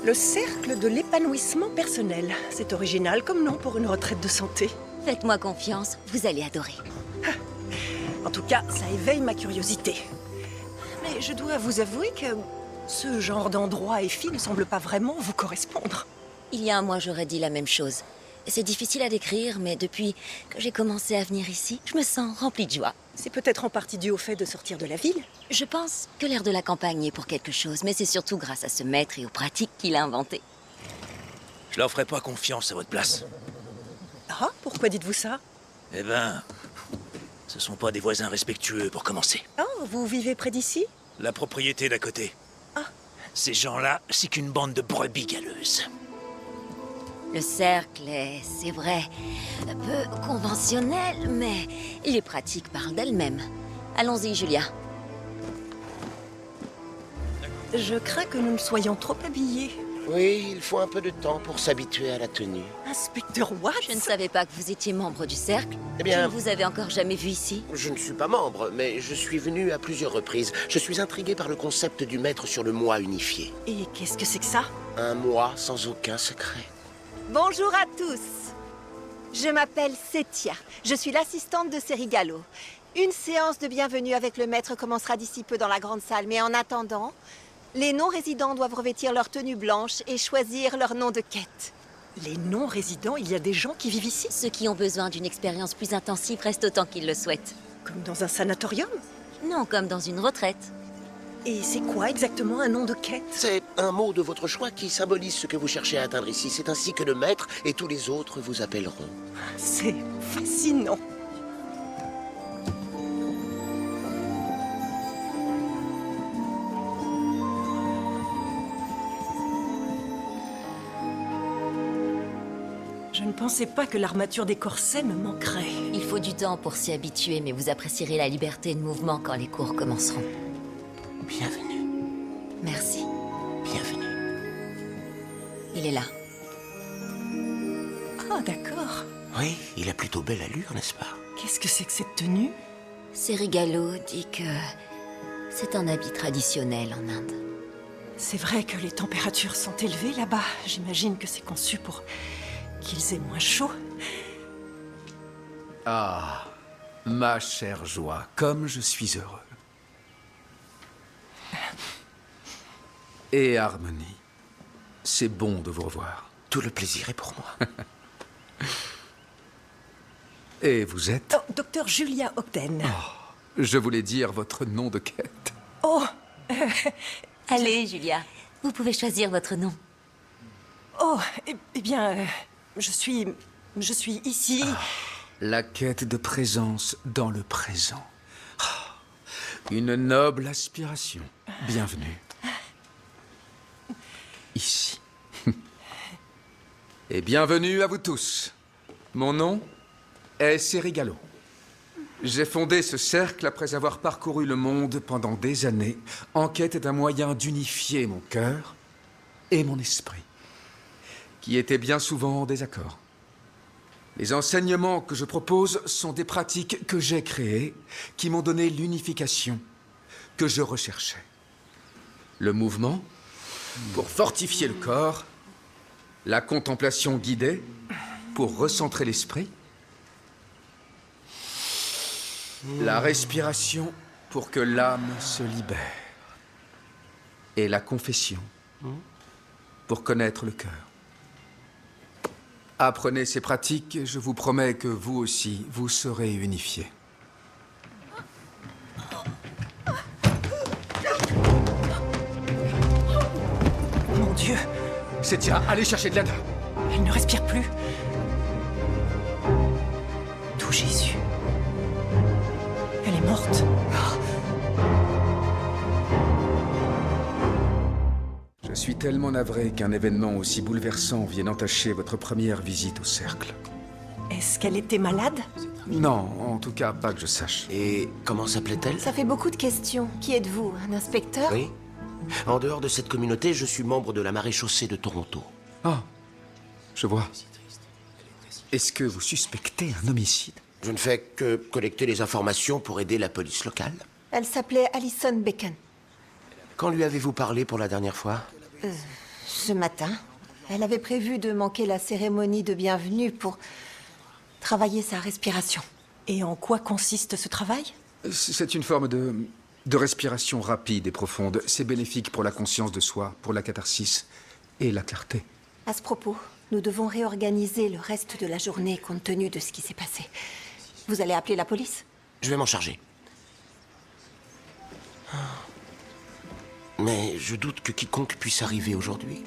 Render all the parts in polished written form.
Le cercle de l'épanouissement personnel. C'est original comme nom pour une retraite de santé. Faites-moi confiance, vous allez adorer. En tout cas, ça éveille ma curiosité. Mais je dois vous avouer que ce genre d'endroit et filles ne semble pas vraiment vous correspondre. Il y a un mois, j'aurais dit la même chose. C'est difficile à décrire, mais depuis que j'ai commencé à venir ici, je me sens remplie de joie. C'est peut-être en partie dû au fait de sortir de la ville. Je pense que l'air de la campagne est pour quelque chose, mais c'est surtout grâce à ce maître et aux pratiques qu'il a inventées. Je leur ferai pas confiance à votre place. Ah, pourquoi dites-vous ça? Eh ben, ce sont pas des voisins respectueux pour commencer. Oh, vous vivez près d'ici? La propriété d'à côté. Ah. Ces gens-là, c'est qu'une bande de brebis galeuses. Le cercle est, c'est vrai, peu conventionnel, mais les pratiques parlent d'elles-mêmes. Allons-y, Julia. Je crains que nous ne soyons trop habillés. Oui, il faut un peu de temps pour s'habituer à la tenue. Inspecteur Watts? Je ne savais pas que vous étiez membre du cercle. Eh bien- Je ne vous avais encore jamais vu ici. Je ne suis pas membre, mais je suis venu à plusieurs reprises. Je suis intrigué par le concept du maître sur le moi unifié. Et qu'est-ce que c'est que ça? Un moi sans aucun secret. Bonjour à tous. Je m'appelle Setia. Je suis l'assistante de Serigalo. Une séance de bienvenue avec le maître commencera d'ici peu dans la grande salle, mais en attendant, les non-résidents doivent revêtir leur tenue blanche et choisir leur nom de quête. Les non-résidents, il y a des gens qui vivent ici? Ceux qui ont besoin d'une expérience plus intensive restent autant qu'ils le souhaitent. Comme dans un sanatorium? Non, comme dans une retraite. Et c'est quoi exactement un nom de quête? C'est un mot de votre choix qui symbolise ce que vous cherchez à atteindre ici. C'est ainsi que le maître et tous les autres vous appelleront. C'est fascinant. Je ne pensais pas que l'armature des corsets me manquerait. Il faut du temps pour s'y habituer, mais vous apprécierez la liberté de mouvement quand les cours commenceront. Bienvenue, Merci. bienvenue. Il est là. Ah, d'accord. Oui, il a plutôt belle allure, n'est-ce pas? Qu'est-ce que c'est que cette tenue? Serigalo dit que c'est un habit traditionnel en Inde. C'est vrai que les températures sont élevées là-bas. J'imagine que c'est conçu pour qu'ils aient moins chaud. Ah, ma chère joie, comme je suis heureux. Et Harmonie, c'est bon de vous revoir. Tout le plaisir est pour moi. Et vous êtes? Oh, docteur Julia Ogden. Je voulais dire votre nom de quête. Oh, Allez, Julia, vous pouvez choisir votre nom. eh bien, je suis ici. La quête de présence dans le présent. Ah, une noble aspiration. Bienvenue. Ici. Et bienvenue à vous tous. Mon nom est Serigalo. J'ai fondé ce cercle après avoir parcouru le monde pendant des années en quête d'un moyen d'unifier mon cœur et mon esprit, qui étaient bien souvent en désaccord. Les enseignements que je propose sont des pratiques que j'ai créées, qui m'ont donné l'unification que je recherchais. Le mouvement, pour fortifier le corps, la contemplation guidée, pour recentrer l'esprit, la respiration, pour que l'âme se libère, et la confession, pour connaître le cœur. Apprenez ces pratiques et je vous promets que vous aussi, vous serez unifiés. Mon Dieu, Setia, allez chercher de l'aide. elle ne respire plus. Tout Jésus. Elle est morte. Je suis tellement navré qu'un événement aussi bouleversant vienne entacher votre première visite au cercle. Est-ce qu'elle était malade? Non, en tout cas, pas que je sache. Et comment s'appelait-elle? Ça fait beaucoup de questions. Qui êtes-vous? Un inspecteur? Oui. En dehors de cette communauté, je suis membre de la maréchaussée de Toronto. Ah, je vois. Est-ce que vous suspectez un homicide? Je ne fais que collecter les informations pour aider la police locale. Elle s'appelait Alison Bacon. Quand lui avez-vous parlé pour la dernière fois? Ce matin, elle avait prévu de manquer la cérémonie de bienvenue pour travailler sa respiration. Et en quoi consiste ce travail? C'est une forme de respiration rapide et profonde. C'est bénéfique pour la conscience de soi, pour la catharsis et la clarté. À ce propos, nous devons réorganiser le reste de la journée compte tenu de ce qui s'est passé. Vous allez appeler la police? Je vais m'en charger. Mais je doute que quiconque puisse arriver aujourd'hui.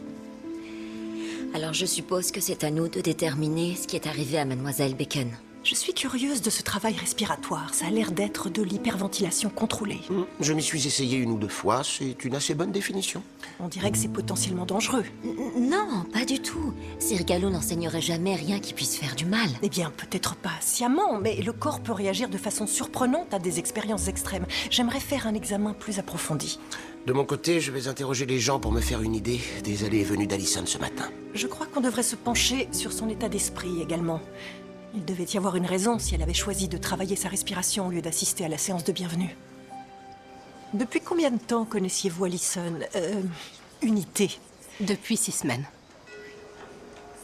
Alors je suppose que c'est à nous de déterminer ce qui est arrivé à Mademoiselle Bacon. Je suis curieuse de ce travail respiratoire. Ça a l'air d'être de l'hyperventilation contrôlée. Je m'y suis essayé 1 ou 2 fois, c'est une assez bonne définition. On dirait que c'est potentiellement dangereux. Non, pas du tout. Sir Gallo n'enseignerait jamais rien qui puisse faire du mal. Eh bien, peut-être pas sciemment, mais le corps peut réagir de façon surprenante à des expériences extrêmes. J'aimerais faire un examen plus approfondi. De mon côté, je vais interroger les gens pour me faire une idée des allées et venues d'Allison ce matin. Je crois qu'on devrait se pencher sur son état d'esprit également. Il devait y avoir une raison si elle avait choisi de travailler sa respiration au lieu d'assister à la séance de bienvenue. Depuis combien de temps connaissiez-vous Allison Unité? Depuis 6 semaines.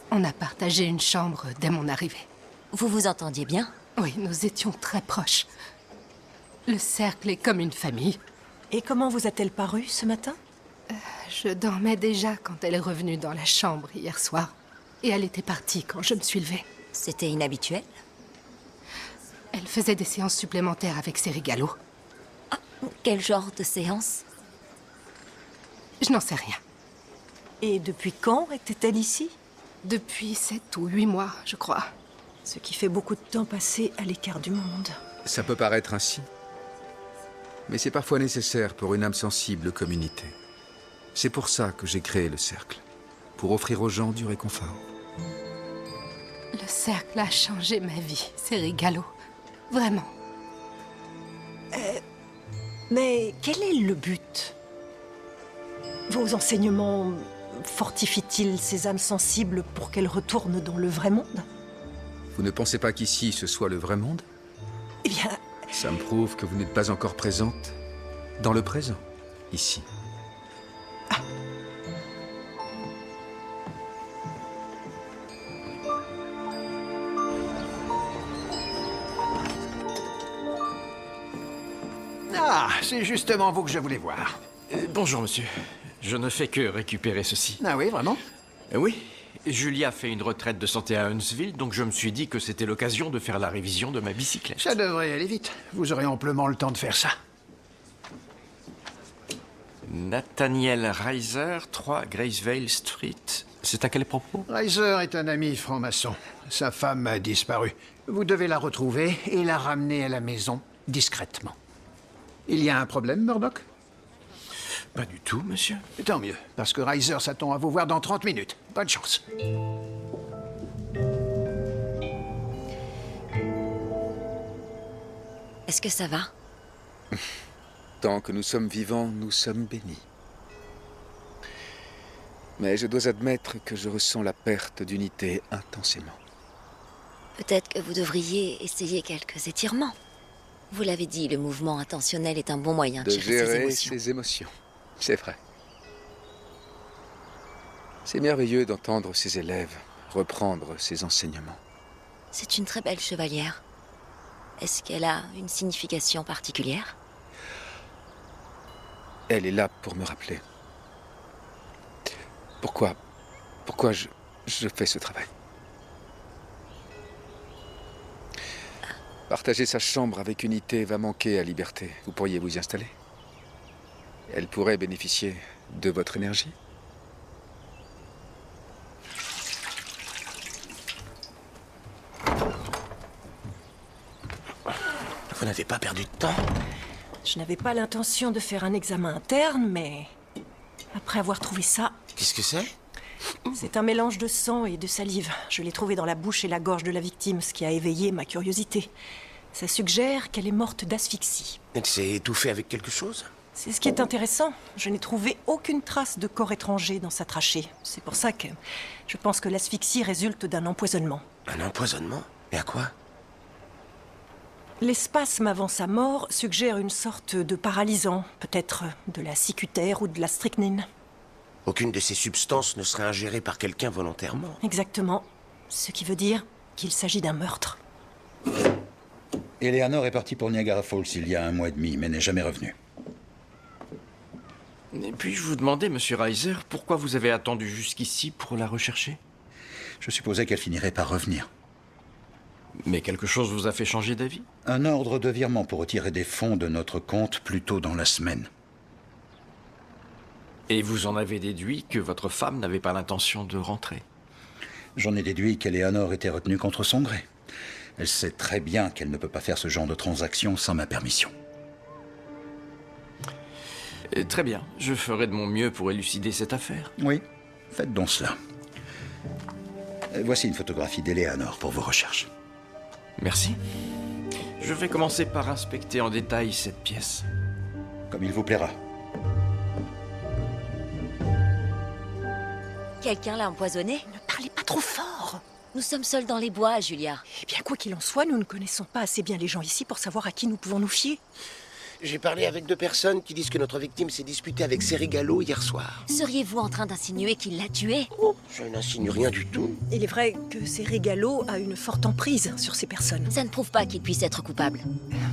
On a partagé une chambre dès mon arrivée. Vous vous entendiez bien? Oui, nous étions très proches. Le cercle est comme une famille. Et comment vous a-t-elle paru ce matin? Je dormais déjà quand elle est revenue dans la chambre hier soir. Et elle était partie quand je me suis levée. C'était inhabituel? Elle faisait des séances supplémentaires avec Sir Gallo. Quel genre de séance? Je n'en sais rien. Et depuis quand était-elle ici? Depuis 7 ou 8 mois, je crois. Ce qui fait beaucoup de temps passé à l'écart du monde. Ça peut paraître ainsi. Mais c'est parfois nécessaire pour une âme sensible comme Unité. C'est pour ça que j'ai créé le cercle. Pour offrir aux gens du réconfort. Le cercle a changé ma vie, Sir Gallo. Vraiment. Mais quel est le but? Vos enseignements fortifient-ils ces âmes sensibles pour qu'elles retournent dans le vrai monde? Vous ne pensez pas qu'ici ce soit le vrai monde? Eh bien, Ça me prouve que vous n'êtes pas encore présente dans le présent, ici. Ah, c'est justement vous que je voulais voir. Bonjour, monsieur. Je ne fais que récupérer ceci. Ah oui, vraiment? Oui, Julia fait une retraite de santé à Huntsville, donc je me suis dit que c'était l'occasion de faire la révision de ma bicyclette. Ça devrait aller vite. Vous aurez amplement le temps de faire ça. Nathaniel Reiser, 3 Gracevale Street. C'est à quel propos? Reiser est un ami franc-maçon. Sa femme a disparu. Vous devez la retrouver et la ramener à la maison, discrètement. Il y a un problème, Murdoch? Pas du tout, monsieur. Tant mieux, parce que Reiser s'attend à vous voir dans 30 minutes. Bonne chance. Est-ce que ça va? Tant que nous sommes vivants, nous sommes bénis. Mais je dois admettre que je ressens la perte d'Unité intensément. Peut-être que vous devriez essayer quelques étirements. Vous l'avez dit, le mouvement intentionnel est un bon moyen de De gérer ses gérer émotions. ses émotions. C'est vrai. C'est merveilleux d'entendre ses élèves reprendre ses enseignements. C'est une très belle chevalière. Est-ce qu'elle a une signification particulière? Elle est là pour me rappeler. Pourquoi je fais ce travail? Partager sa chambre avec Unité va manquer à Liberté. Vous pourriez vous y installer? Elle pourrait bénéficier de votre énergie? Vous n'avez pas perdu de temps? je n'avais pas l'intention de faire un examen interne, mais après avoir trouvé ça, Qu'est-ce que c'est? c'est un mélange de sang et de salive. Je l'ai trouvé dans la bouche et la gorge de la victime, ce qui a éveillé ma curiosité. Ça suggère qu'elle est morte d'asphyxie. Elle s'est étouffée avec quelque chose? C'est ce qui est intéressant. Je n'ai trouvé aucune trace de corps étranger dans sa trachée. C'est pour ça que je pense que l'asphyxie résulte d'un empoisonnement. Un empoisonnement? Et à quoi? Les spasmes avant sa mort suggèrent une sorte de paralysant, peut-être de la cicutaire ou de la strychnine. Aucune de ces substances ne serait ingérée par quelqu'un volontairement. Exactement. Ce qui veut dire qu'il s'agit d'un meurtre. Eleanor est partie pour Niagara Falls il y a 1 mois et demi, mais n'est jamais revenue. Et puis-je vous demander, monsieur Reiser, pourquoi vous avez attendu jusqu'ici pour la rechercher? Je supposais qu'elle finirait par revenir. Mais quelque chose vous a fait changer d'avis? Un ordre de virement pour retirer des fonds de notre compte plus tôt dans la semaine. Et vous en avez déduit que votre femme n'avait pas l'intention de rentrer? J'en ai déduit qu'Eleanor était retenue contre son gré. Elle sait très bien qu'elle ne peut pas faire ce genre de transaction sans ma permission. Très bien, je ferai de mon mieux pour élucider cette affaire. Oui, faites donc cela. Voici une photographie d'Eleanor pour vos recherches. Merci. Je vais commencer par inspecter en détail cette pièce. Comme il vous plaira. Quelqu'un l'a empoisonné? Ne parlez pas trop fort. Nous sommes seuls dans les bois, Julia. Eh bien, quoi qu'il en soit, nous ne connaissons pas assez bien les gens ici pour savoir à qui nous pouvons nous fier. J'ai parlé avec 2 personnes qui disent que notre victime s'est disputée avec Serigalo hier soir. Seriez-vous en train d'insinuer qu'il l'a tué? Oh, je n'insinue rien du tout. Il est vrai que Serigalo a une forte emprise sur ces personnes. Ça ne prouve pas qu'il puisse être coupable.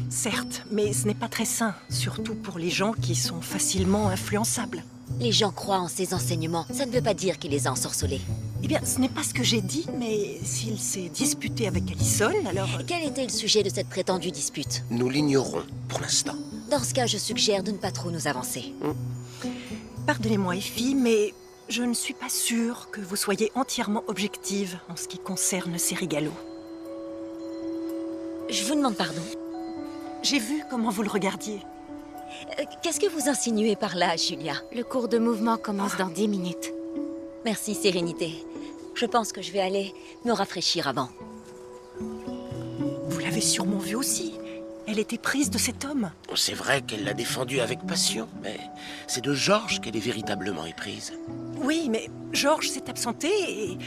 Certes, mais ce n'est pas très sain, surtout pour les gens qui sont facilement influençables. Les gens croient en ses enseignements. Ça ne veut pas dire qu'il les a ensorcelés. Eh bien, ce n'est pas ce que j'ai dit, mais s'il s'est disputé avec Allison, alors... Quel était le sujet de cette prétendue dispute? Nous l'ignorons pour l'instant. Dans ce cas, je suggère de ne pas trop nous avancer. Pardonnez-moi, Effie, mais je ne suis pas sûre que vous soyez entièrement objective en ce qui concerne Serigalo. Je vous demande pardon. J'ai vu comment vous le regardiez. Qu'est-ce que vous insinuez par là, Julia? Le cours de mouvement commence dans 10 minutes. Merci, Sérénité. Je pense que je vais aller me rafraîchir avant. Vous l'avez sûrement vu aussi. Elle était prise de cet homme. C'est vrai qu'elle l'a défendu avec passion, mais c'est de Georges qu'elle est véritablement éprise. Oui, mais Georges s'est absenté et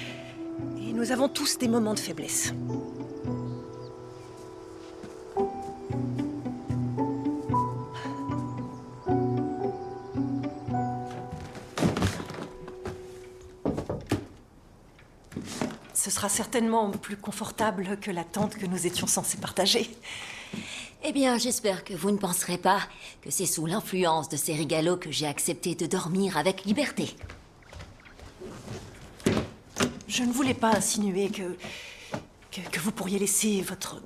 nous avons tous des moments de faiblesse. Ce sera certainement plus confortable que la tente que nous étions censés partager. Eh bien, j'espère que vous ne penserez pas que c'est sous l'influence de Serigalo que j'ai accepté de dormir avec liberté. Je ne voulais pas insinuer que vous pourriez laisser votre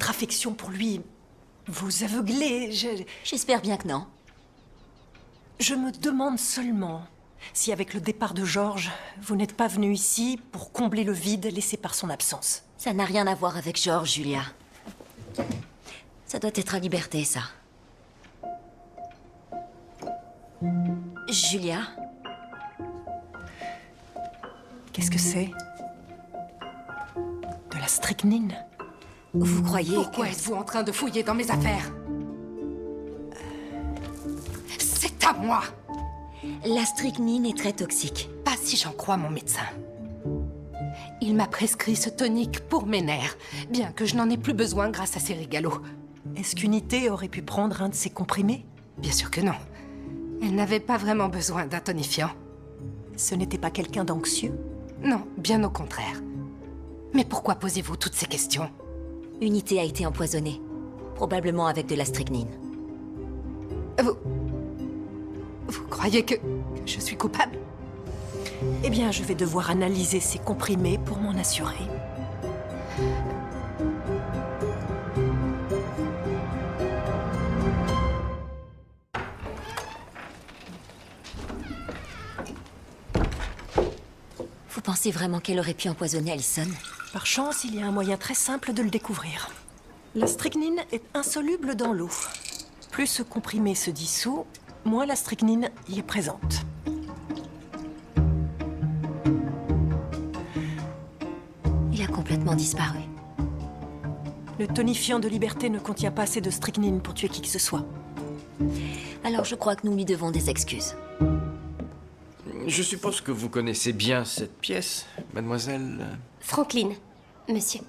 affection pour lui vous aveugler. J'espère bien que non. Je me demande seulement si, avec le départ de Georges, vous n'êtes pas venu ici pour combler le vide laissé par son absence. Ça n'a rien à voir avec Georges, Julia. Ça doit être à liberté, ça. Julia? Qu'est-ce que c'est? De la strychnine? Vous croyez Pourquoi êtes-vous en train de fouiller dans mes affaires? C'est à moi! La strychnine est très toxique. Pas si j'en crois mon médecin. Il m'a prescrit ce tonique pour mes nerfs, bien que je n'en ai plus besoin grâce à Serigalo. Est-ce qu'Unité aurait pu prendre un de ces comprimés? Bien sûr que non. Elle n'avait pas vraiment besoin d'un tonifiant. Ce n'était pas quelqu'un d'anxieux? Non, bien au contraire. Mais pourquoi posez-vous toutes ces questions? Unité a été empoisonnée. Probablement avec de la strychnine. Vous croyez que je suis coupable? Eh bien, je vais devoir analyser ces comprimés pour m'en assurer. Vous pensez vraiment qu'elle aurait pu empoisonner Allison? Par chance, il y a un moyen très simple de le découvrir. La strychnine est insoluble dans l'eau. Plus ce comprimé se dissout, moins la strychnine y est présente. Il a complètement disparu. Le tonifiant de liberté ne contient pas assez de strychnine pour tuer qui que ce soit. Alors je crois que nous lui devons des excuses. Je suppose que vous connaissez bien cette pièce, mademoiselle... Franklin, monsieur.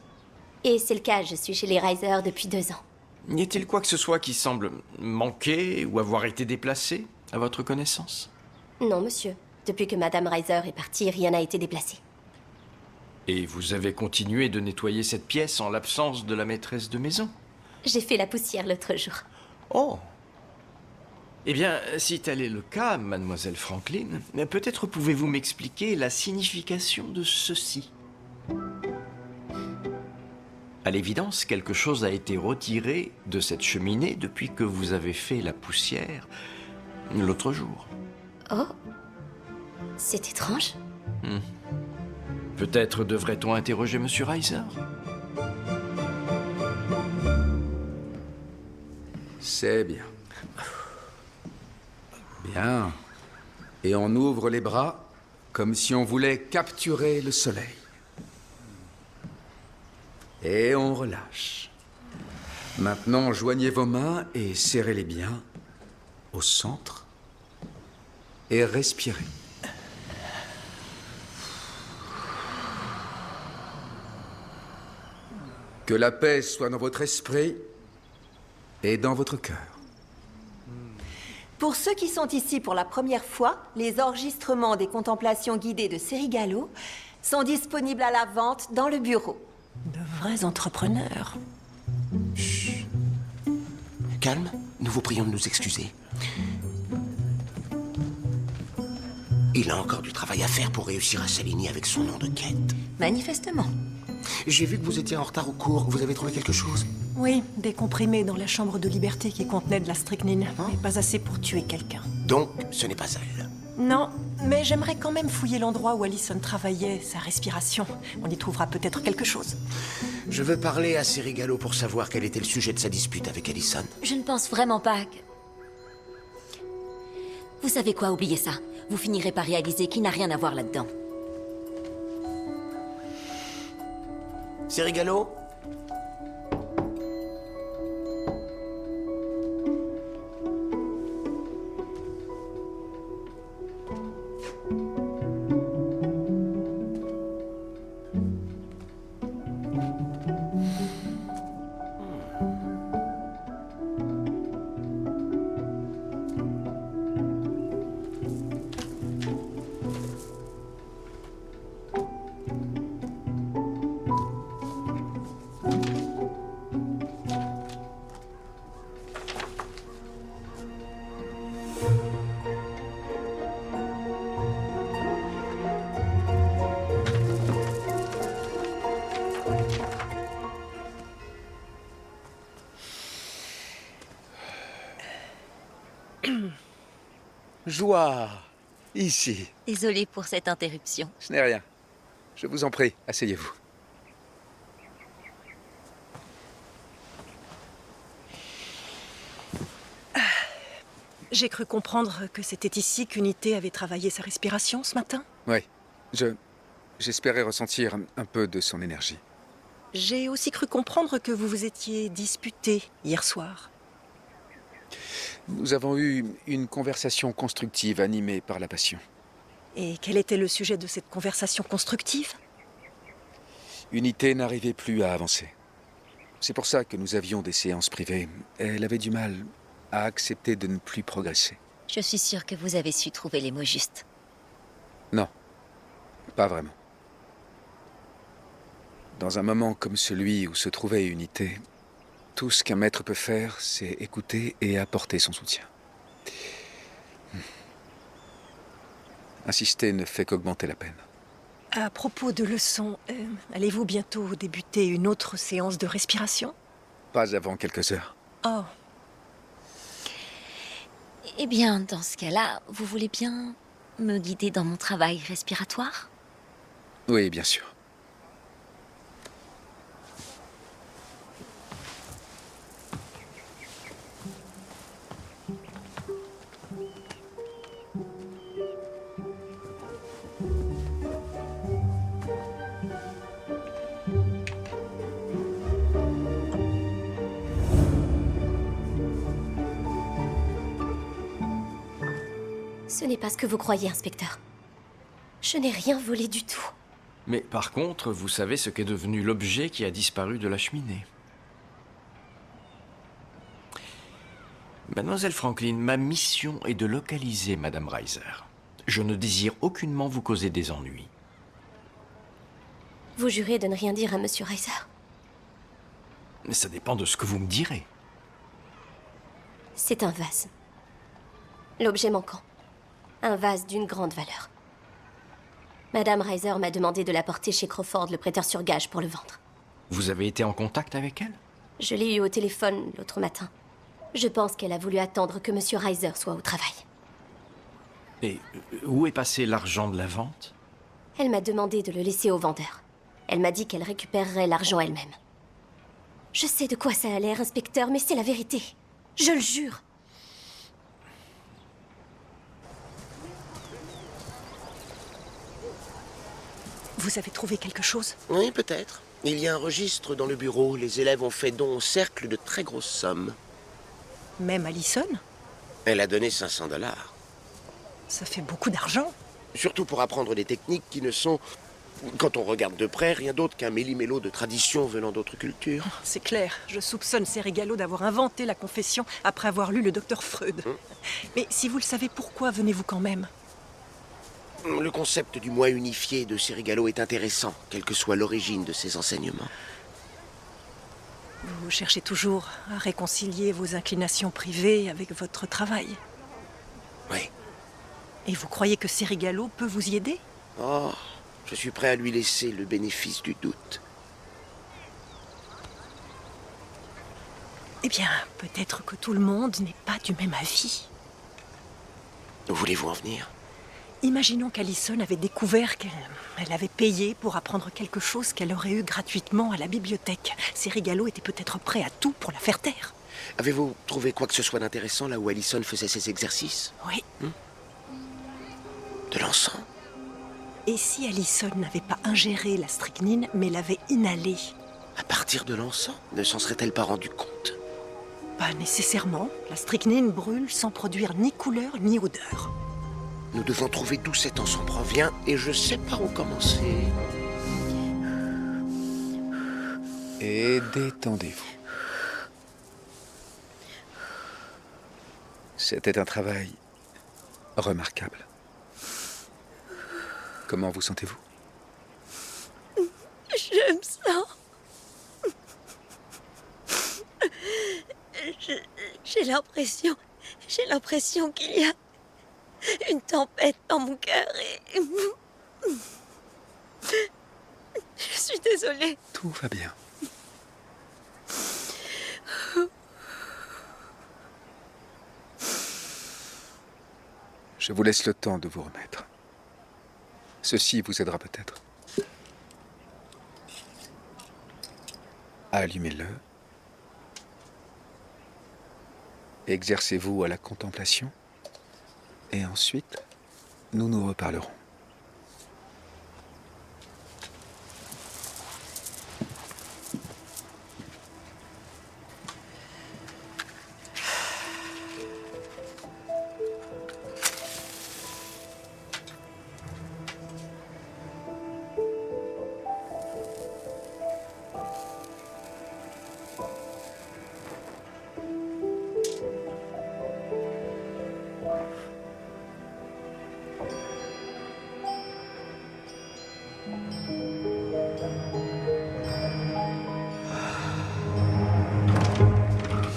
Et c'est le cas, je suis chez les Reiser depuis 2 ans. Y a-t-il quoi que ce soit qui semble manquer ou avoir été déplacé, à votre connaissance? Non, monsieur. Depuis que Madame Reiser est partie, rien n'a été déplacé. Et vous avez continué de nettoyer cette pièce en l'absence de la maîtresse de maison? J'ai fait la poussière l'autre jour. Oh. Eh bien, si tel est le cas, mademoiselle Franklin, peut-être pouvez-vous m'expliquer la signification de ceci. À l'évidence, quelque chose a été retiré de cette cheminée depuis que vous avez fait la poussière l'autre jour. Oh. C'est étrange. Peut-être devrait-on interroger Monsieur Reiser? C'est bien. Bien. Et on ouvre les bras comme si on voulait capturer le soleil. Et on relâche. Maintenant, joignez vos mains et serrez-les bien au centre. Et respirez. Que la paix soit dans votre esprit et dans votre cœur. Pour ceux qui sont ici pour la première fois, les enregistrements des contemplations guidées de Serigalo sont disponibles à la vente dans le bureau. De vrais entrepreneurs. Chut. Calme, nous vous prions de nous excuser. Il a encore du travail à faire pour réussir à s'aligner avec son nom de quête. Manifestement. J'ai vu que vous étiez en retard au cours. Vous avez trouvé quelque chose? Oui, des comprimés dans la chambre de liberté qui contenaient de la strychnine, mais pas assez pour tuer quelqu'un. Donc, ce n'est pas elle. Non, mais j'aimerais quand même fouiller l'endroit où Allison travaillait, sa respiration. On y trouvera peut-être quelque chose. Je veux parler à Serigalo pour savoir quel était le sujet de sa dispute avec Allison. Je ne pense vraiment pas que... Vous savez quoi, oubliez ça. Vous finirez par réaliser qu'il n'a rien à voir là-dedans. Serigalo? Joie, ici. Désolée pour cette interruption. Ce n'est rien. Je vous en prie, asseyez-vous. J'ai cru comprendre que c'était ici qu'Unité avait travaillé sa respiration ce matin. Oui, j'espérais ressentir un peu de son énergie. J'ai aussi cru comprendre que vous vous étiez disputé hier soir. Nous avons eu une conversation constructive animée par la passion. Et quel était le sujet de cette conversation constructive? Unité n'arrivait plus à avancer. C'est pour ça que nous avions des séances privées. Elle avait du mal à accepter de ne plus progresser. Je suis sûre que vous avez su trouver les mots justes. Non, pas vraiment. Dans un moment comme celui où se trouvait Unité, tout ce qu'un maître peut faire, c'est écouter et apporter son soutien. Insister ne fait qu'augmenter la peine. À propos de leçons, allez-vous bientôt débuter une autre séance de respiration? Pas avant quelques heures. Oh. Eh bien, dans ce cas-là, vous voulez bien me guider dans mon travail respiratoire? Oui, bien sûr. Ce n'est pas ce que vous croyez, inspecteur. Je n'ai rien volé du tout. Mais par contre, vous savez ce qu'est devenu l'objet qui a disparu de la cheminée. Mademoiselle Franklin, ma mission est de localiser Madame Reiser. Je ne désire aucunement vous causer des ennuis. Vous jurez de ne rien dire à Monsieur Reiser? Mais ça dépend de ce que vous me direz. C'est un vase. L'objet manquant. Un vase d'une grande valeur. Madame Reiser m'a demandé de l'apporter chez Crawford, le prêteur sur gage, pour le vendre. Vous avez été en contact avec elle? Je l'ai eue au téléphone l'autre matin. Je pense qu'elle a voulu attendre que Monsieur Reiser soit au travail. Et où est passé l'argent de la vente? Elle m'a demandé de le laisser au vendeur. Elle m'a dit qu'elle récupérerait l'argent elle-même. Je sais de quoi ça a l'air, inspecteur, mais c'est la vérité. Je le jure. Vous avez trouvé quelque chose? Oui, peut-être. Il y a un registre dans le bureau. Les élèves ont fait don au cercle de très grosses sommes. Même Allison? Elle a donné 500 $. Ça fait beaucoup d'argent. Surtout pour apprendre des techniques qui ne sont, quand on regarde de près, rien d'autre qu'un méli-mélo de traditions venant d'autres cultures. C'est clair, je soupçonne Serigalo d'avoir inventé la confession après avoir lu le docteur Freud. Mais si vous le savez, pourquoi venez-vous quand même? Le concept du moi unifié de Serigalo est intéressant, quelle que soit l'origine de ses enseignements. Vous cherchez toujours à réconcilier vos inclinations privées avec votre travail. Oui. Et vous croyez que Serigalo peut vous y aider? Oh, je suis prêt à lui laisser le bénéfice du doute. Eh bien, peut-être que tout le monde n'est pas du même avis. Où voulez-vous en venir? Imaginons qu'Allison avait découvert qu'elle avait payé pour apprendre quelque chose qu'elle aurait eu gratuitement à la bibliothèque. Serigalo était peut-être prêt à tout pour la faire taire. Avez-vous trouvé quoi que ce soit d'intéressant là où Allison faisait ses exercices? Oui. De l'encens? Et si Allison n'avait pas ingéré la strychnine, mais l'avait inhalée? À partir de l'encens? Ne s'en serait-elle pas rendue compte? Pas nécessairement. La strychnine brûle sans produire ni couleur ni odeur. Nous devons trouver d'où cet encens provient et je sais par où commencer. Et détendez-vous. C'était un travail remarquable. Comment vous sentez-vous? Je me sens... J'ai l'impression qu'il y a une tempête dans mon cœur et... Je suis désolée. Tout va bien. Je vous laisse le temps de vous remettre. Ceci vous aidera peut-être. Allumez-le. Exercez-vous à la contemplation. Et ensuite, nous nous reparlerons.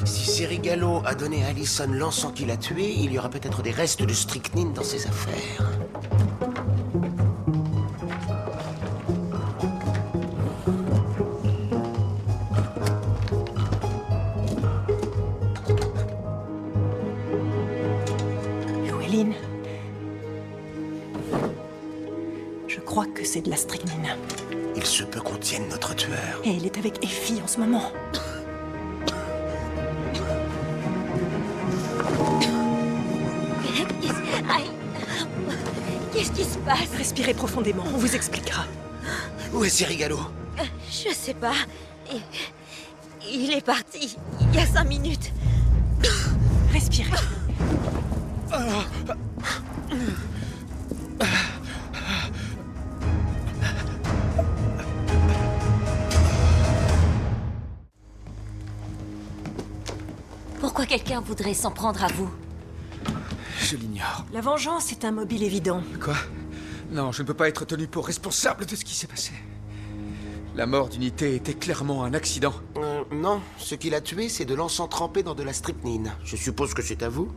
Serigalo a donné à Allison l'encens qui l'a tué, il y aura peut-être des restes de strychnine dans ses affaires. Llewellyn, je crois que c'est de la strychnine. Il se peut qu'on tienne notre tueur. Et il est avec Effie en ce moment. Qu'est-ce qui se passe? Respirez profondément, on vous expliquera. Où est Serigalo? Je sais pas. Il est parti il y a 5 minutes. Respirez. Pourquoi quelqu'un voudrait s'en prendre à vous? Je l'ignore. La vengeance est un mobile évident. Quoi? Non, je ne peux pas être tenu pour responsable de ce qui s'est passé. La mort d'Unité était clairement un accident. Non, ce qui l'a tué, c'est de l'encens trempé dans de la strychnine. Je suppose que c'est à vous?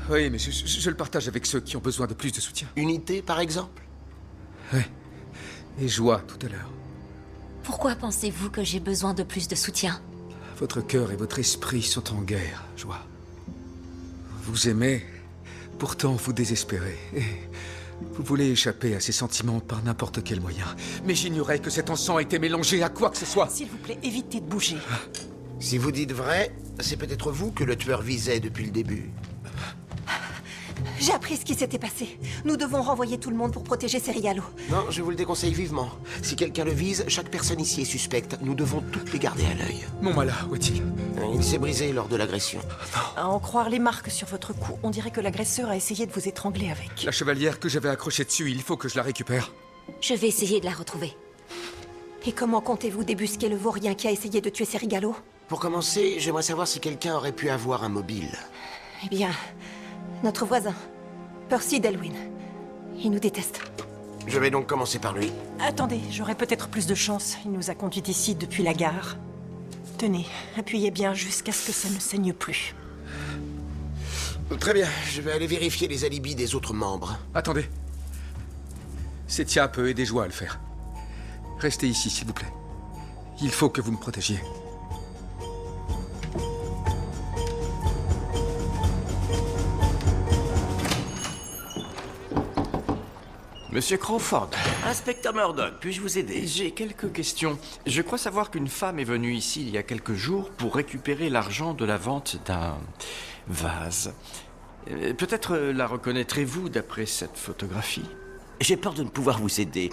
Oui, mais je le partage avec ceux qui ont besoin de plus de soutien. Unité, par exemple? Oui. Et Joie, tout à l'heure. Pourquoi pensez-vous que j'ai besoin de plus de soutien? Votre cœur et votre esprit sont en guerre, Joie. Vous aimez, pourtant vous désespérez. Et vous voulez échapper à ces sentiments par n'importe quel moyen. Mais j'ignorais que cet encens était mélangé à quoi que ce soit. S'il vous plaît, évitez de bouger. Si vous dites vrai, c'est peut-être vous que le tueur visait depuis le début. J'ai appris ce qui s'était passé. Nous devons renvoyer tout le monde pour protéger Serigalo. Non, je vous le déconseille vivement. Si quelqu'un le vise, chaque personne ici est suspecte. Nous devons toutes les garder à l'œil. Mon mala, où est-il? Il s'est brisé lors de l'agression. À en croire les marques sur votre cou, on dirait que l'agresseur a essayé de vous étrangler avec. La chevalière que j'avais accrochée dessus, il faut que je la récupère. Je vais essayer de la retrouver. Et comment comptez-vous débusquer le vaurien qui a essayé de tuer Serigalo? Pour commencer, j'aimerais savoir si quelqu'un aurait pu avoir un mobile. Eh bien, notre voisin, Percy Delwyn. Il nous déteste. Je vais donc commencer par lui. Attendez, j'aurai peut-être plus de chance. Il nous a conduits ici depuis la gare. Tenez, appuyez bien jusqu'à ce que ça ne saigne plus. Très bien, je vais aller vérifier les alibis des autres membres. Attendez. Setia peut aider Joie à le faire. Restez ici, s'il vous plaît. Il faut que vous me protégiez. Monsieur Crawford. Inspecteur Murdoch, puis-je vous aider? J'ai quelques questions. Je crois savoir qu'une femme est venue ici il y a quelques jours pour récupérer l'argent de la vente d'un vase. Peut-être la reconnaîtrez-vous d'après cette photographie? J'ai peur de ne pouvoir vous aider.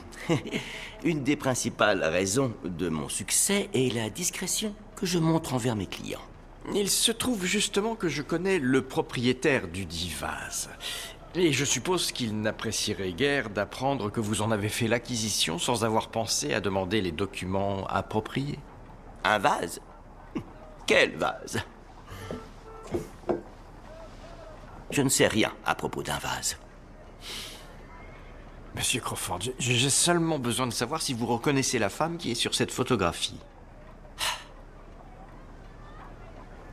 Une des principales raisons de mon succès est la discrétion que je montre envers mes clients. Il se trouve justement que je connais le propriétaire du dit vase. Et je suppose qu'il n'apprécierait guère d'apprendre que vous en avez fait l'acquisition sans avoir pensé à demander les documents appropriés. Un vase? Quel vase? Je ne sais rien à propos d'un vase. Monsieur Crawford, j'ai seulement besoin de savoir si vous reconnaissez la femme qui est sur cette photographie.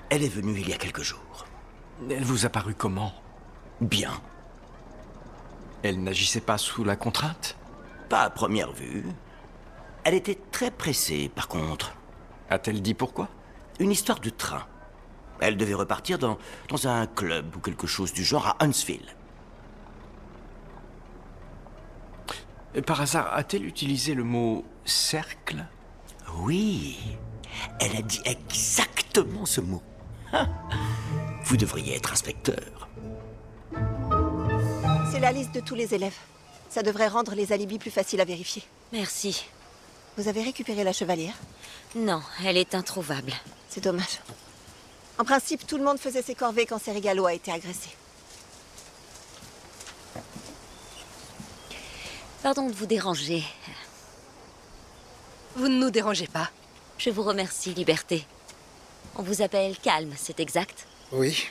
Elle est venue il y a quelques jours. Elle vous a paru comment? Bien. Elle n'agissait pas sous la contrainte? Pas à première vue. Elle était très pressée, par contre. A-t-elle dit pourquoi? Une histoire de train. Elle devait repartir dans un club ou quelque chose du genre à Huntsville. Et par hasard, a-t-elle utilisé le mot « cercle » ? Oui. Elle a dit exactement ce mot. Vous devriez être inspecteur. C'est la liste de tous les élèves. Ça devrait rendre les alibis plus faciles à vérifier. Merci. Vous avez récupéré la chevalière? Non, elle est introuvable. C'est dommage. En principe, tout le monde faisait ses corvées quand Serigalo a été agressé. Pardon de vous déranger. Vous ne nous dérangez pas. Je vous remercie, Liberté. On vous appelle Calme, c'est exact? Oui.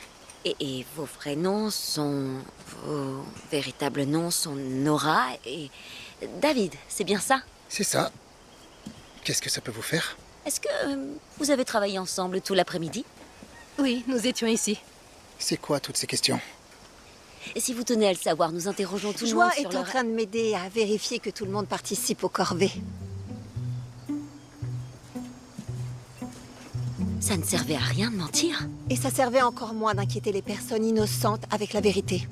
Et vos vrais noms sont... Vos véritables noms sont Nora et... David, c'est bien ça? C'est ça. Qu'est-ce que ça peut vous faire? Est-ce que vous avez travaillé ensemble tout l'après-midi? Oui, nous étions ici. C'est quoi toutes ces questions? Et si vous tenez à le savoir, nous interrogeons tout le Joie monde est sur en leur... train de m'aider à vérifier que tout le monde participe aux corvées. Ça ne servait à rien de mentir. Et ça servait encore moins d'inquiéter les personnes innocentes avec la vérité.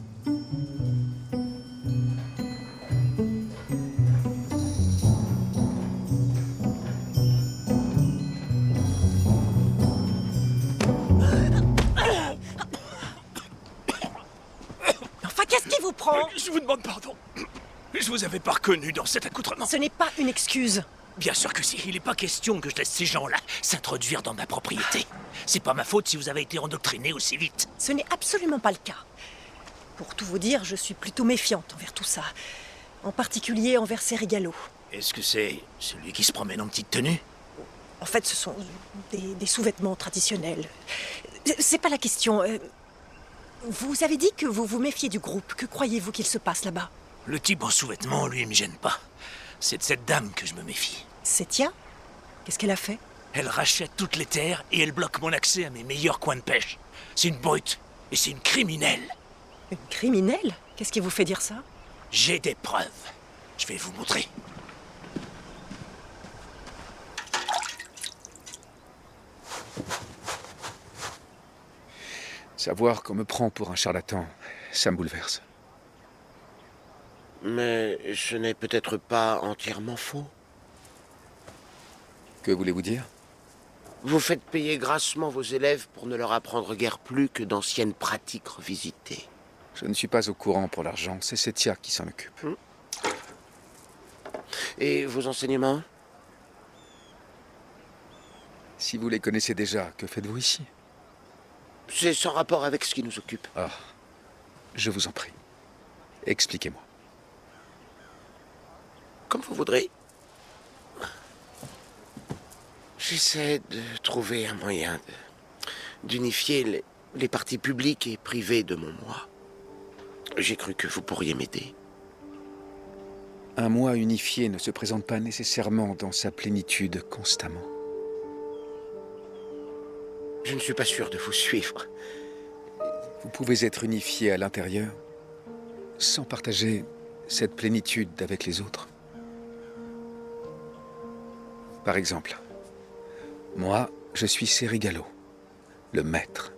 Enfin, qu'est-ce qui vous prend? Je vous demande pardon. Je vous avais pas reconnu dans cet accoutrement. Ce n'est pas une excuse. Bien sûr que si. Il n'est pas question que je laisse ces gens-là s'introduire dans ma propriété. C'est pas ma faute si vous avez été endoctriné aussi vite. Ce n'est absolument pas le cas. Pour tout vous dire, je suis plutôt méfiante envers tout ça. En particulier envers Serigalo. Est-ce que c'est celui qui se promène en petite tenue? En fait, ce sont des sous-vêtements traditionnels. C'est pas la question. Vous avez dit que vous vous méfiez du groupe. Que croyez-vous qu'il se passe là-bas? Le type en sous-vêtements, lui, il me gêne pas. C'est de cette dame que je me méfie. Setia? Qu'est-ce qu'elle a fait? Elle rachète toutes les terres et elle bloque mon accès à mes meilleurs coins de pêche. C'est une brute et c'est une criminelle. Une criminelle? Qu'est-ce qui vous fait dire ça? J'ai des preuves. Je vais vous montrer. Savoir qu'on me prend pour un charlatan, ça me bouleverse. Mais ce n'est peut-être pas entièrement faux. Que voulez-vous dire? Vous faites payer grassement vos élèves pour ne leur apprendre guère plus que d'anciennes pratiques revisitées. Je ne suis pas au courant pour l'argent, c'est Setia qui s'en occupe. Et vos enseignements? Si vous les connaissez déjà, que faites-vous ici? C'est sans rapport avec ce qui nous occupe. Ah, je vous en prie. Expliquez-moi. Comme vous voudrez. J'essaie de trouver un moyen d'unifier les parties publiques et privées de mon moi. J'ai cru que vous pourriez m'aider. Un moi unifié ne se présente pas nécessairement dans sa plénitude constamment. Je ne suis pas sûr de vous suivre. Vous pouvez être unifié à l'intérieur sans partager cette plénitude avec les autres. Par exemple, moi, je suis Serigalo, le maître.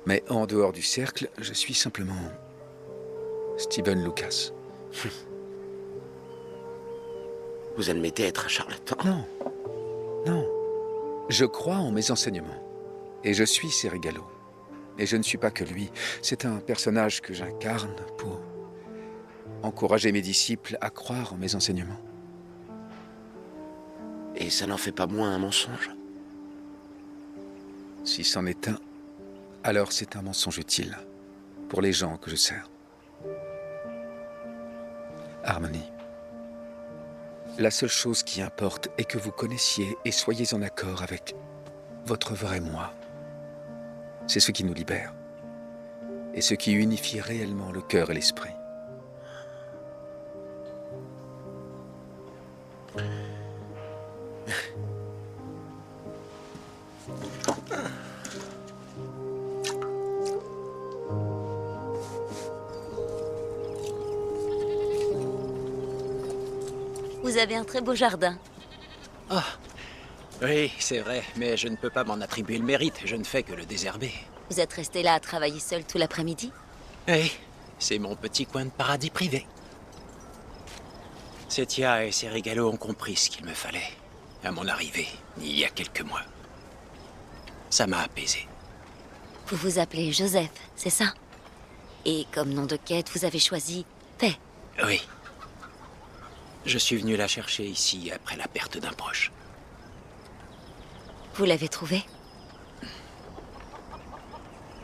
Mais en dehors du cercle, je suis simplement Steven Lucas. Vous admettez être un charlatan? Non. Non. Je crois en mes enseignements. Et je suis Serigalo. Et je ne suis pas que lui. C'est un personnage que j'incarne pour encourager mes disciples à croire en mes enseignements. Et ça n'en fait pas moins un mensonge? Si c'en est un, alors c'est un mensonge utile pour les gens que je sers. Harmony. La seule chose qui importe est que vous connaissiez et soyez en accord avec votre vrai moi. C'est ce qui nous libère et ce qui unifie réellement le cœur et l'esprit. Vous avez un très beau jardin. Ah, oui, c'est vrai, mais je ne peux pas m'en attribuer le mérite. Je ne fais que le désherber. Vous êtes resté là à travailler seul tout l'après-midi? Oui, c'est mon petit coin de paradis privé. Setia et Serigalo ont compris ce qu'il me fallait à mon arrivée, il y a quelques mois. Ça m'a apaisé. Vous vous appelez Joseph, c'est ça? Et comme nom de quête, vous avez choisi Paix. Oui. Je suis venu la chercher ici après la perte d'un proche. Vous l'avez trouvée?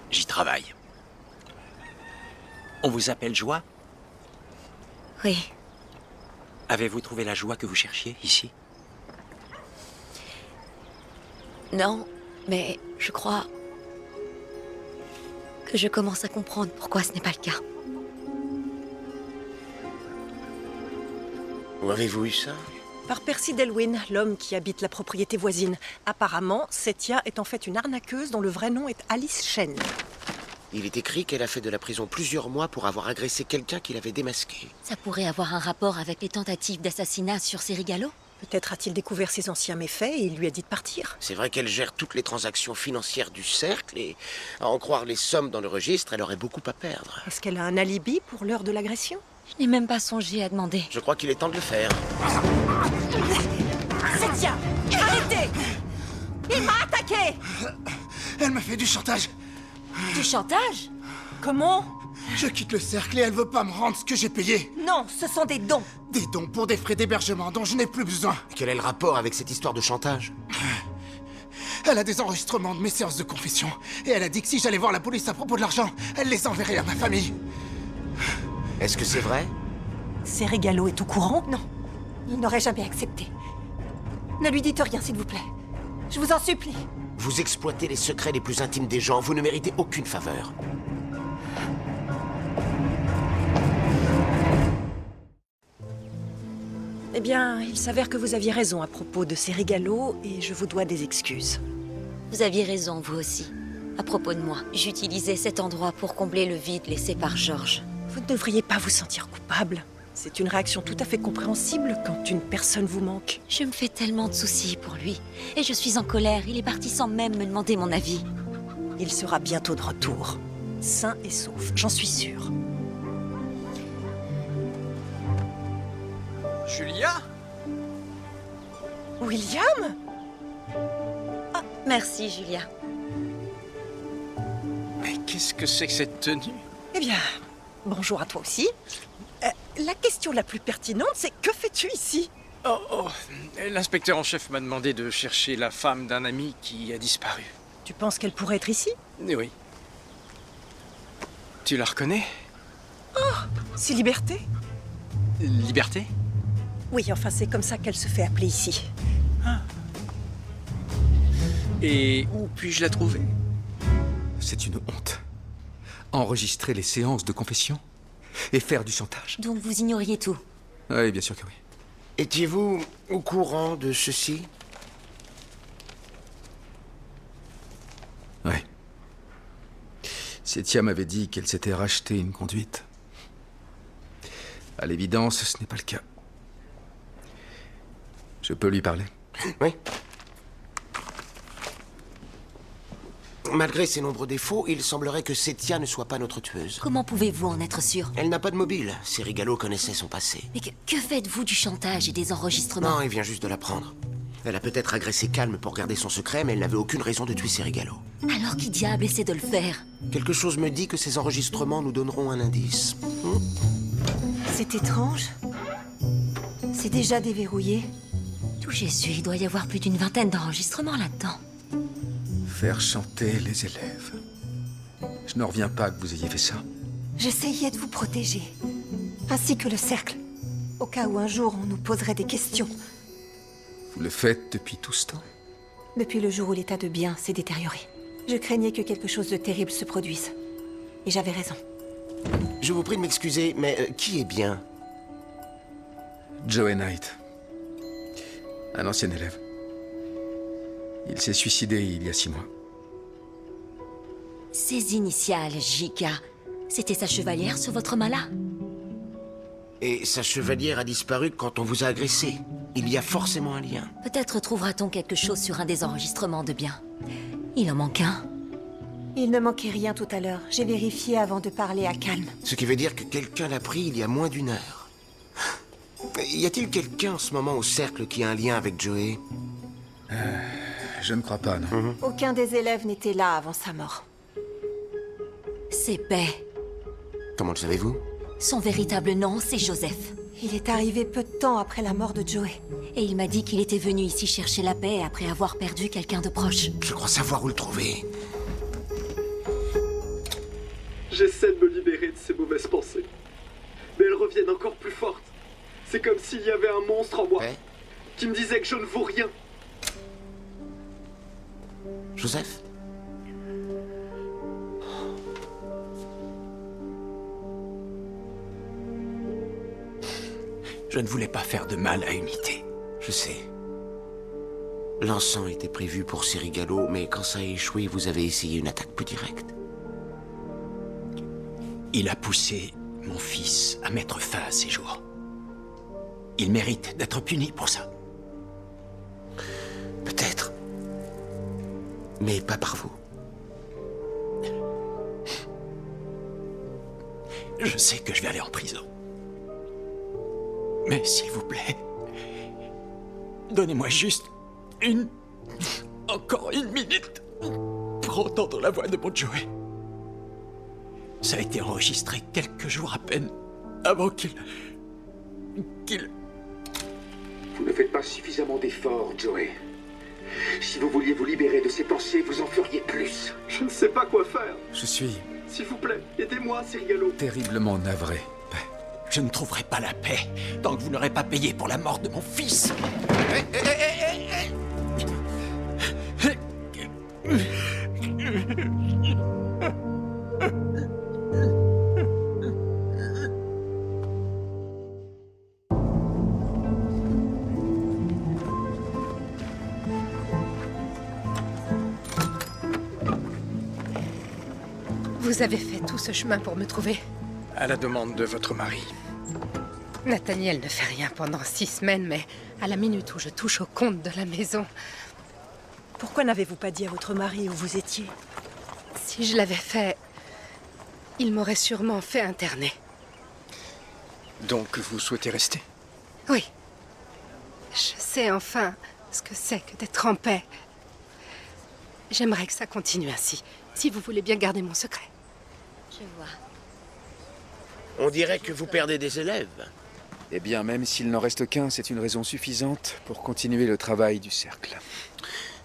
J'y travaille. On vous appelle Joie? Oui. Avez-vous trouvé la joie que vous cherchiez ici? Non, mais je crois que je commence à comprendre pourquoi ce n'est pas le cas. Où avez-vous eu ça? Par Percy Delwyn, l'homme qui habite la propriété voisine. Apparemment, Setia est en fait une arnaqueuse dont le vrai nom est Alice Shen. Il est écrit qu'elle a fait de la prison plusieurs mois pour avoir agressé quelqu'un qui l'avait démasqué. Ça pourrait avoir un rapport avec les tentatives d'assassinat sur Serigalo? Peut-être a-t-il découvert ses anciens méfaits et il lui a dit de partir. C'est vrai qu'elle gère toutes les transactions financières du cercle et, à en croire les sommes dans le registre, elle aurait beaucoup à perdre. Est-ce qu'elle a un alibi pour l'heure de l'agression? Je n'ai même pas songé à demander. Je crois qu'il est temps de le faire. Setia, arrêtez! Il m'a attaqué! Elle m'a fait du chantage. Du chantage? Comment? Je quitte le cercle et elle veut pas me rendre ce que j'ai payé. Non, ce sont des dons. Des dons pour des frais d'hébergement dont je n'ai plus besoin. Quel est le rapport avec cette histoire de chantage? Elle a des enregistrements de mes séances de confession. Et elle a dit que si j'allais voir la police à propos de l'argent, elle les enverrait à ma famille. Est-ce que c'est vrai? Serigalo est au courant? Non, il n'aurait jamais accepté. Ne lui dites rien, s'il vous plaît. Je vous en supplie. Vous exploitez les secrets les plus intimes des gens. Vous ne méritez aucune faveur. Eh bien, il s'avère que vous aviez raison à propos de Serigalo et je vous dois des excuses. Vous aviez raison, vous aussi. À propos de moi, j'utilisais cet endroit pour combler le vide laissé par Georges. Vous ne devriez pas vous sentir coupable. C'est une réaction tout à fait compréhensible quand une personne vous manque. Je me fais tellement de soucis pour lui. Et je suis en colère. Il est parti sans même me demander mon avis. Il sera bientôt de retour. Sain et sauf, j'en suis sûre. Julia? William? Merci, Julia. Mais qu'est-ce que c'est que cette tenue? Eh bien, bonjour à toi aussi. La question la plus pertinente, c'est que fais-tu ici? Oh, l'inspecteur en chef m'a demandé de chercher la femme d'un ami qui a disparu. Tu penses qu'elle pourrait être ici? Oui. Tu la reconnais? Oh, c'est Liberté? Liberté? Oui, enfin, c'est comme ça qu'elle se fait appeler ici. Et où puis-je la trouver? C'est une honte. Enregistrer les séances de confession et faire du chantage. Donc vous ignoriez tout? Oui, bien sûr que oui. Étiez-vous au courant de ceci? Oui. Setia m'avait dit qu'elle s'était racheté une conduite. À l'évidence, ce n'est pas le cas. Je peux lui parler? Oui. Malgré ses nombreux défauts, il semblerait que Setia ne soit pas notre tueuse. Comment pouvez-vous en être sûr? Elle n'a pas de mobile. Serigalo connaissait son passé. Mais que faites-vous du chantage et des enregistrements? Non, il vient juste de l'apprendre. Elle a peut-être agressé Calme pour garder son secret, mais elle n'avait aucune raison de tuer Serigalo. Alors qui diable essaie de le faire? Quelque chose me dit que ces enregistrements nous donneront un indice. C'est étrange. C'est déjà déverrouillé. D'où j'ai su, il doit y avoir plus d'une vingtaine d'enregistrements là-dedans. Faire chanter les élèves. Je n'en reviens pas que vous ayez fait ça. J'essayais de vous protéger. Ainsi que le cercle. Au cas où un jour on nous poserait des questions. Vous le faites depuis tout ce temps? Depuis le jour où l'état de bien s'est détérioré. Je craignais que quelque chose de terrible se produise. Et j'avais raison. Je vous prie de m'excuser, mais qui est bien? Joey Knight. Un ancien élève. Il s'est suicidé il y a 6 mois. Ses initiales, JK, c'était sa chevalière sur votre mala? Et sa chevalière a disparu quand on vous a agressé. Il y a forcément un lien. Peut-être trouvera-t-on quelque chose sur un des enregistrements de bien. Il en manque un. Il ne manquait rien tout à l'heure. J'ai vérifié avant de parler à Calme. Ce qui veut dire que quelqu'un l'a pris il y a moins d'1 heure. Y a-t-il quelqu'un en ce moment au cercle qui a un lien avec Joey? Je ne crois pas, non. Aucun des élèves n'était là avant sa mort. C'est Paix. Comment le savez-vous? Son véritable nom, c'est Joseph. Il est arrivé peu de temps après la mort de Joey. Et il m'a dit qu'il était venu ici chercher la paix après avoir perdu quelqu'un de proche. Je crois savoir où le trouver. J'essaie de me libérer de ces mauvaises pensées. Mais elles reviennent encore plus fortes. C'est comme s'il y avait un monstre en moi qui me disait que je ne vaux rien. Joseph? Je ne voulais pas faire de mal à Unité. Je sais. L'encens était prévu pour Serigalo, mais quand ça a échoué, vous avez essayé une attaque plus directe. Il a poussé mon fils à mettre fin à ses jours. Il mérite d'être puni pour ça. Peut-être. Mais pas par vous. Je sais que je vais aller en prison. Mais s'il vous plaît, donnez-moi juste encore une minute pour entendre la voix de mon Joey. Ça a été enregistré quelques jours à peine avant qu'il... Vous ne faites pas suffisamment d'efforts, Joey. Si vous vouliez vous libérer de ces pensées, vous en feriez plus. Je ne sais pas quoi faire. Je suis S'il vous plaît, aidez-moi, Serigalo. terriblement navré. Je ne trouverai pas la paix tant que vous n'aurez pas payé pour la mort de mon fils. Vous avez fait tout ce chemin pour me trouver? À la demande de votre mari. Nathaniel ne fait rien pendant 6 semaines, mais à la minute où je touche au compte de la maison... Pourquoi n'avez-vous pas dit à votre mari où vous étiez? Si je l'avais fait, il m'aurait sûrement fait interner. Donc vous souhaitez rester? Oui. Je sais enfin ce que c'est que d'être en paix. J'aimerais que ça continue ainsi, si vous voulez bien garder mon secret. Je vois. On dirait que vous perdez des élèves. Eh bien, même s'il n'en reste qu'un, c'est une raison suffisante pour continuer le travail du cercle.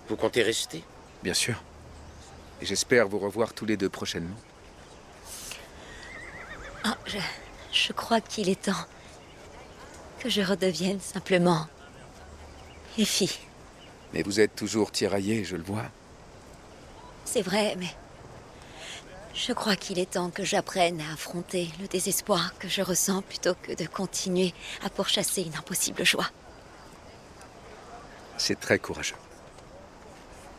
Vous comptez rester? Bien sûr. Et j'espère vous revoir tous les deux prochainement. Oh, je crois qu'il est temps que je redevienne simplement Effie. Mais vous êtes toujours tiraillé, je le vois. C'est vrai, mais je crois qu'il est temps que j'apprenne à affronter le désespoir que je ressens plutôt que de continuer à pourchasser une impossible joie. C'est très courageux.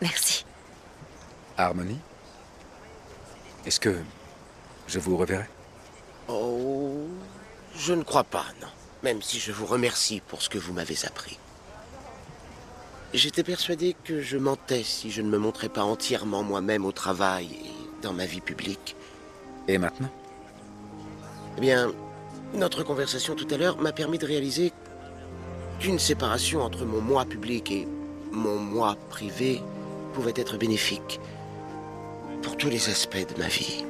Merci. Harmony? Est-ce que je vous reverrai? Oh, je ne crois pas, non. Même si je vous remercie pour ce que vous m'avez appris. J'étais persuadé que je mentais si je ne me montrais pas entièrement moi-même au travail et dans ma vie publique. Et maintenant? Eh bien, notre conversation tout à l'heure m'a permis de réaliser qu'une séparation entre mon moi public et mon moi privé pouvait être bénéfique pour tous les aspects de ma vie.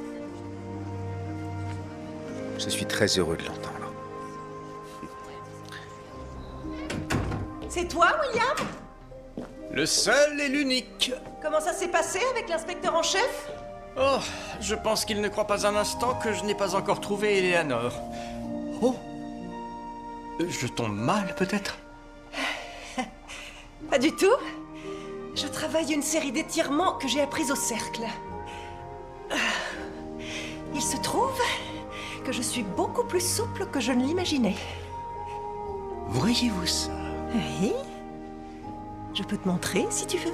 Je suis très heureux de l'entendre. C'est toi, William? Le seul et l'unique. Comment ça s'est passé avec l'inspecteur en chef? Oh, je pense qu'il ne croit pas un instant que je n'ai pas encore trouvé Eleanor. Oh, je tombe mal peut-être? Pas du tout. Je travaille une série d'étirements que j'ai apprises au cercle. Il se trouve que je suis beaucoup plus souple que je ne l'imaginais. Voyez-vous ça? Oui. Je peux te montrer si tu veux.